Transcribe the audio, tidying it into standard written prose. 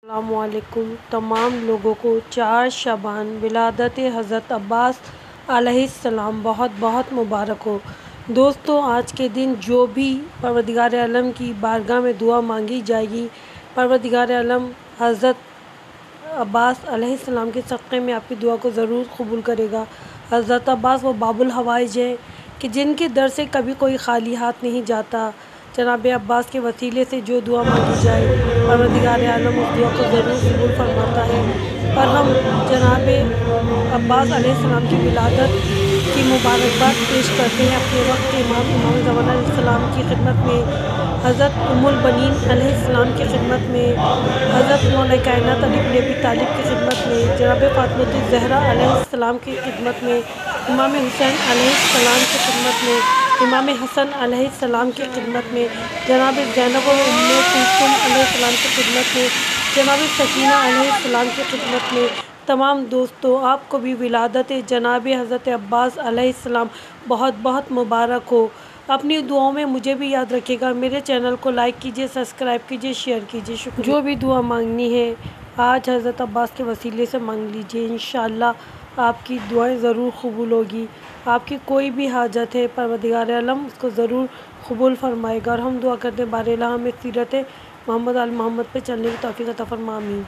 अस्सलामुअलैकुम तमाम लोगों को 4 शबान विलादत हज़रत अब्बास अलैहिस्सलाम बहुत बहुत मुबारक हो। दोस्तों, आज के दिन जो भी परवरदिगार आलम की बारगाह में दुआ मांगी जाएगी, परवरदिगार आलम हज़रत अब्बास अलैहिस्सलाम के सदक़े में आपकी दुआ को ज़रूर कबूल करेगा। हज़रत अब्बास वो बाबुल हवाइज हैं कि जिनके दर से कभी कोई खाली हाथ नहीं जाता। जनाब अब्बास के वसीले से जो दुआ मांगी जाए, परवरदिगार आलम उस दुआ को ज़रूर कबूल फरमाता है। और हम जनाब अब्बास अलैहिस्सलाम की विलादत की मुबारकबाद पेश करते हैं अपने वक्त के इमाम ज़मान अलैहिस्सलाम की खिदमत में, हज़रत उम्मुल बनीन अलैहिस्सलाम की खिदमत में, हज़रत मौला कायनात अली बिन अबी तालिब की खिदमत में, जनाब फ़ातिमा ज़हरा अलैहिस्सलाम की खिदमत में, इमाम हुसैन अलैहिस्सलाम की खिदमत में, इमाम हसन अलैहिस्सलाम की खिदमत में, जनाब ज़ैनब और उम्मे कुलसूम अलैहिस्सलाम की खिदमत में, जनाब सकीना अलैहिस्सलाम की खिदमत में। तमाम दोस्तों, आपको भी विलादत जनाब हज़रत अब्बास अलैहिस्सलाम बहुत बहुत मुबारक हो। अपनी दुआओं में मुझे भी याद रखिएगा। मेरे चैनल को लाइक कीजिए, सब्सक्राइब कीजिए, शेयर कीजिए। शुक्रिया। जो भी दुआ मांगनी है आज हज़रत अब्बास के वसीले से मांग लीजिए, इंशाअल्लाह आपकी दुआएं ज़रूर कबूल होगी। आपकी कोई भी हाजत है, परवरदिगार आलम उसको ज़रूर कबूल फरमाएगा। और हम दुआ करते हैं बारे अल्लाह हमें सीरत मोहम्मद आल मोहम्मद पे चलने की तौफीक अता फरमा। आमीन।